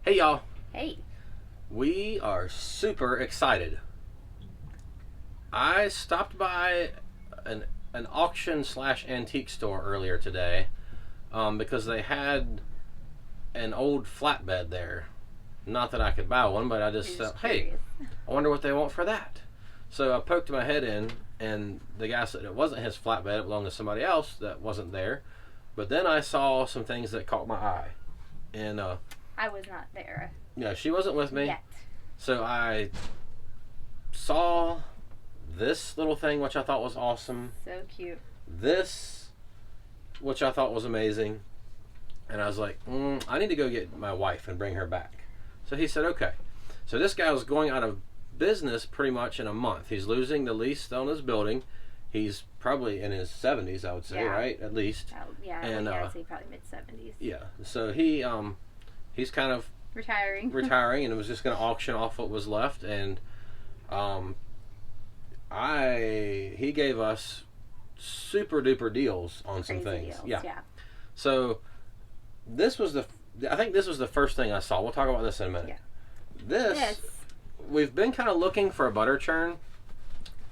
Hey y'all, Hey. we are super excited. I stopped by an auction slash antique store earlier today because they had an old flatbed there. Not that I could buy one, but I just Just hey, curious. I wonder what they want for that. So I poked my head in, and the guy said it wasn't his flatbed; it belonged to somebody else that wasn't there. But then I saw some things that caught my eye, and I was not there yeah, she wasn't with me. yet. So I saw this little thing, which I thought was awesome. So cute. This, which I thought was amazing. And I was like, I need to go get my wife and bring her back. So he said, okay. So this guy was going out of business pretty much in a month. He's losing the lease on his building. He's probably in his 70s, I would say, Yeah. right? At least. Oh, yeah, And, I'd say probably mid-70s. Yeah. So he's kind of Retiring. and was just going to auction off what was left, and he gave us super duper deals on some Crazy things. deals. Yeah. Yeah. So I think this was the first thing I saw. We'll talk about this in a minute. Yeah. This we've been kind of looking for a butter churn.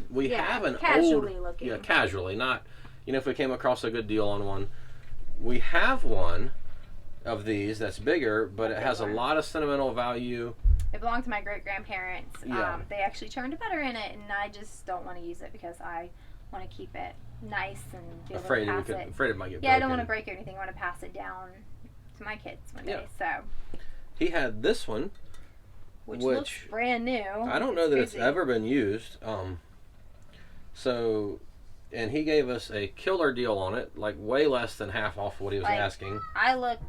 We have an casually old looking. Yeah, casually, not if we came across a good deal on one. We have one of these that's bigger, but it has a lot of sentimental value. It belonged to my great-grandparents. Yeah. They actually churned butter in it, and I just don't want to use it because I want to keep it nice and be able to pass it. Afraid it might get broken. Yeah, I don't want to break anything. I want to pass it down to my kids one day. So, he had this one, which looks brand new. I don't know that it's Crazy. ever been used. And he gave us a killer deal on it, like way less than half off what he was asking. I looked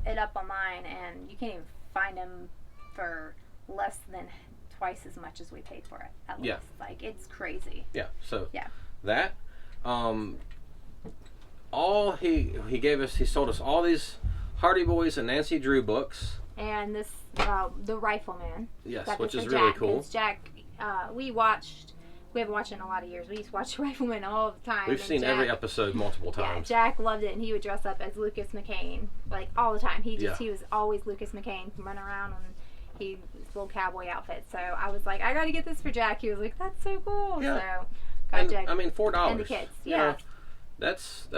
it up online, and you can't even find them for less than twice as much as we paid for it. At least. Like, it's crazy. Yeah. So yeah. That, all he gave us, he sold us all these Hardy Boys and Nancy Drew books. And this, the Rifleman. Yes, Got which this is for really Jack, cool. Jack, we haven't watched it in a lot of years. We used to watch Rifleman all the time. We've seen every episode multiple times. Yeah, Jack loved it, and he would dress up as Lucas McCain, like, all the time. He was always Lucas McCain, running around in his little cowboy outfit. So I was like, I got to get this for Jack. He was like, that's so cool. Yeah. So got Jack. I mean, $4. And the kids. You know, that's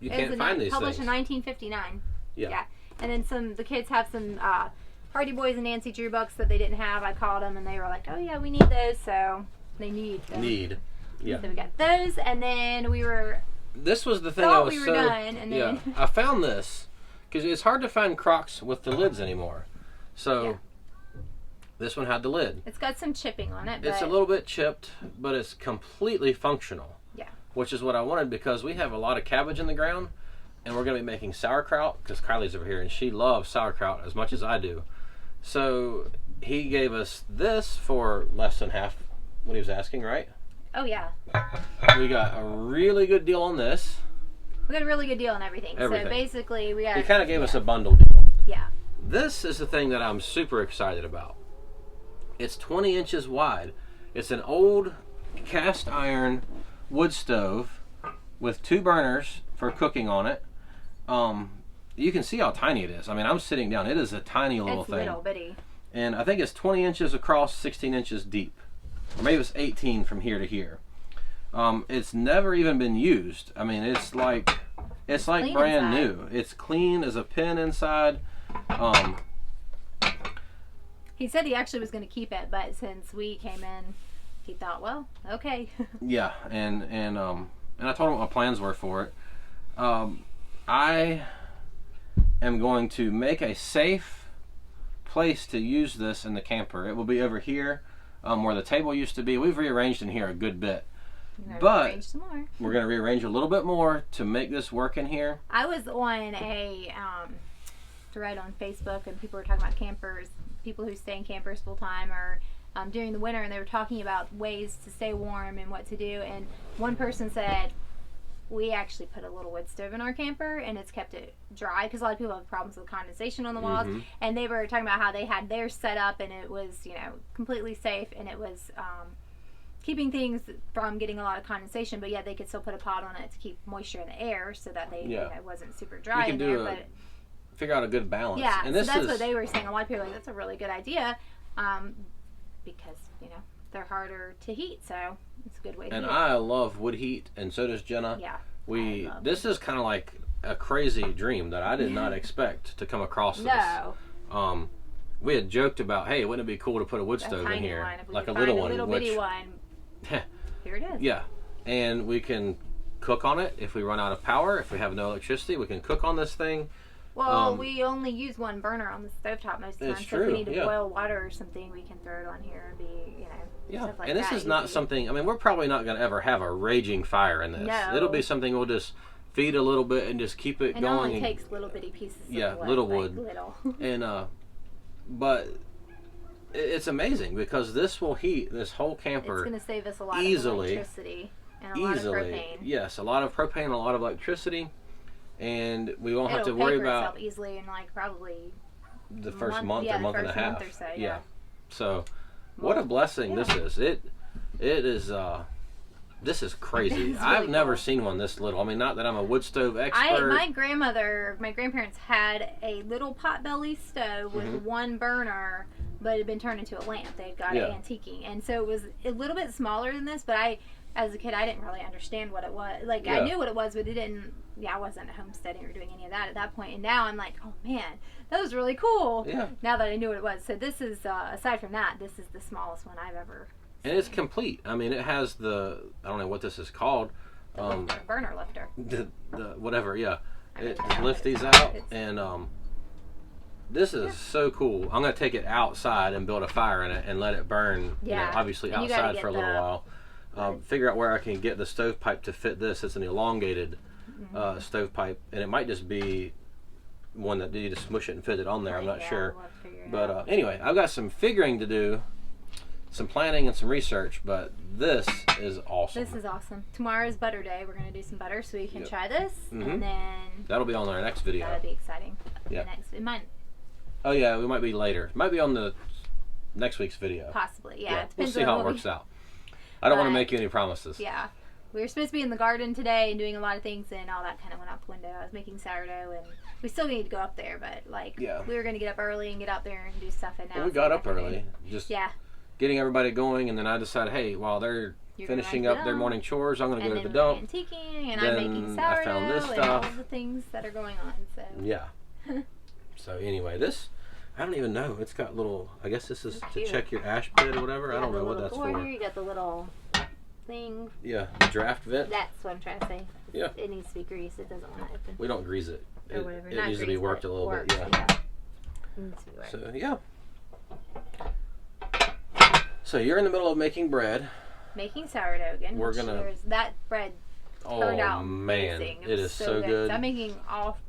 you can't find these published things. in 1959. Yeah. And then the kids have some Hardy Boys and Nancy Drew books that they didn't have. I called them, and they were like, oh yeah, we need those. So they need them. Yeah. So we got those, and then This was the thing I was we were done, and then I found this because it's hard to find Crocs with the lids anymore. So this one had the lid. It's got some chipping on it. But It's a little bit chipped, but it's completely functional. Yeah. Which is what I wanted, because we have a lot of cabbage in the ground, and we're going to be making sauerkraut, because Kylie's over here, and she loves sauerkraut as much as I do. So he gave us this for less than half what he was asking, right? Oh yeah. We got a really good deal on this. We got a really good deal on everything. So basically we got... He kind of gave us a bundle deal. Yeah. This is the thing that I'm super excited about. It's 20 inches wide. It's an old cast iron wood stove with 2 burners for cooking on it. You can see how tiny it is. I mean, I'm sitting down. It is a tiny little thing. It's little bitty. And I think it's 20 inches across, 16 inches deep. Or maybe it's 18 from here to here. It's never even been used. I mean, it's like brand new. It's clean as a pin inside. He said he actually was going to keep it, but since we came in, he thought, well, okay. Yeah, and I told him what my plans were for it. I am going to make a safe place to use this in the camper. It will be over here, where the table used to be. We've rearranged in here a good bit. Rearrange some more. We're going to rearrange a little bit more to make this work in here. I was on a thread on Facebook, and people were talking about campers, people who stay in campers full time or during the winter, and they were talking about ways to stay warm and what to do. And one person said, we actually put a little wood stove in our camper, and it's kept it dry, because a lot of people have problems with condensation on the walls. And they were talking about how they had theirs set up, and it was, completely safe, and it was keeping things from getting a lot of condensation, but they could still put a pot on it to keep moisture in the air so that it wasn't super dry in there. But figure out a good balance. Yeah, and so this that's is what they were saying. A lot of people are like, that's a really good idea, because they're harder to heat, so it's a good way to and heat. I love wood heat, and so does Jenna. Yeah, This is kind of like a crazy dream that I did not expect to come across this. No. We had joked about, hey, wouldn't it be cool to put a wood stove in here, like a little one, bitty one. Here it is. Yeah, and we can cook on it if we run out of power. If we have no electricity, we can cook on this thing. Well, we only use one burner on the stovetop most of the time. It's so true, if we need to boil water or something, we can throw it on here and be, stuff like and this is not something, I mean, we're probably not going to ever have a raging fire in this. No. It'll be something we'll just feed a little bit and just keep it going. It only takes little bitty pieces of wood. Little wood. Little. And, but it's amazing because this will heat this whole camper It's going to save us a lot of electricity and a lot of propane. Yes, a lot of propane, a lot of electricity. And we won't have to worry about easily in like probably the first month or month and a half. Or so, yeah. So, what a blessing this is. It is. This is crazy. I've never seen one this little. I mean, not that I'm a wood stove expert. My grandparents had a little potbelly stove with one burner, but it had been turned into a lamp. They had got it antiquing, and so it was a little bit smaller than this. But as a kid, I didn't really understand what it was. Like I knew what it was, but it didn't. Yeah, I wasn't homesteading or doing any of that at that point. And now I'm like, oh man, that was really cool. Yeah. Now that I knew what it was. So this is, aside from that, this is the smallest one I've ever seen. And it's complete. I mean, it has I don't know what this is called. The burner lifter. The whatever, yeah. It lifts these out, and this is so cool. I'm going to take it outside and build a fire in it and let it burn, obviously and outside for a little while. Figure out where I can get the stovepipe to fit this. It's an elongated stovepipe, and it might just be one that you just smush it and fit it on there. I'm not sure. But anyway, I've got some figuring to do, some planning and some research, but this is awesome. This is awesome. Tomorrow's butter day. We're going to do some butter so we can try this, and then that'll be on our next video. That'll be exciting. Yeah. It might. Oh yeah, we might be later. It might be on the next week's video. Possibly, yeah. It We'll depends see how it works out. I don't want to make you any promises. Yeah. We were supposed to be in the garden today and doing a lot of things, and all that kind of went out the window. I was making sourdough, and we still need to go up there, but we were going to get up early and get out there and do stuff. And now we got up early, just getting everybody going, and then I decided, hey, while they're finishing up their morning chores, I'm going to go to the dump. And antiquing, and I'm making sourdough, I found this stuff. and all the things that are going on. So yeah. So anyway, this. I don't even know. It's got little. I guess this is to check your ash bed or whatever. I don't know what that's for. You got the little thing. Yeah, the draft vent. That's what I'm trying to say. Yeah. It needs to be greased. It doesn't want to open. We don't grease it. Or whatever. It needs to be worked a little bit. Yeah. It needs to be worked. So yeah. So you're in the middle of making bread. Making sourdough again. We're gonna. That bread turned out man, amazing. It is so good. So I'm making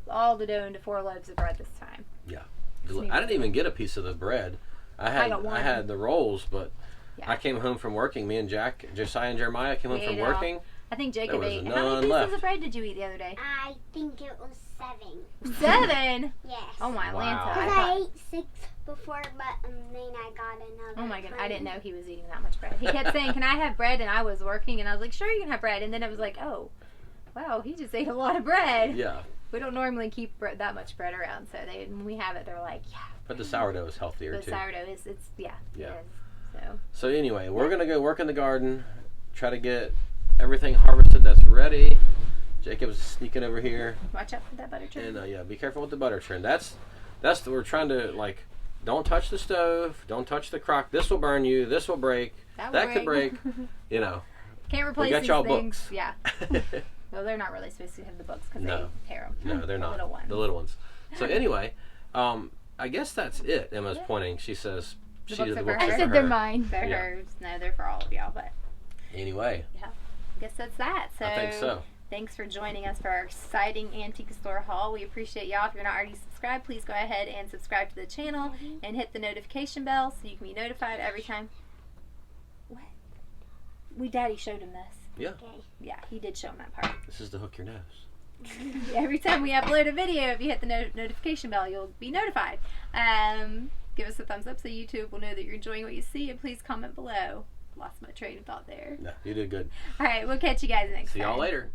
all the dough into 4 loaves of bread this time. Yeah. I didn't even get a piece of the bread. I had the rolls, but I came home from working. Me and Josiah and Jeremiah came home from working. I think Jacob ate. How many pieces of bread did you eat the other day? I think it was 7. 7? Yes. Oh my Lanta. Because I ate 6 before, but then I got another. Oh my god, I didn't know he was eating that much bread. He kept saying, "Can I have bread?" And I was working, and I was like, "Sure, you can have bread." And then it was like, "Oh, wow, he just ate a lot of bread." Yeah. We don't normally keep that much bread around, so when we have it, they're like, "Yeah." But the sourdough is healthier too. The sourdough is, it is. So anyway, we're gonna go work in the garden, try to get everything harvested that's ready. Jacob's sneaking over here. Watch out for that butter churn. And be careful with the butter churn. We're trying to don't touch the stove, don't touch the crock. This will burn you. This will break. That could break. Can't replace we got these y'all things. books. Yeah. Well, they're not really supposed to have the books because they tear them. No, they're not. The little ones. The little ones. So anyway, I guess that's it. Emma's pointing. She says the the books I are said for they're her. mine. They're hers. No, they're for all of y'all. But anyway. Yeah. I guess that's that. So I think so. Thanks for joining us for our exciting antique store haul. We appreciate y'all. If you're not already subscribed, please go ahead and subscribe to the channel and hit the notification bell so you can be notified every time. What? Daddy showed him this. Yeah. Okay. Yeah, he did show him that part. This is to hook your nose. Every time we upload a video, if you hit the notification bell, you'll be notified. Give us a thumbs up so YouTube will know that you're enjoying what you see, and please comment below. Lost my train of thought there. No, you did good. All right, we'll catch you guys next time. See y'all later.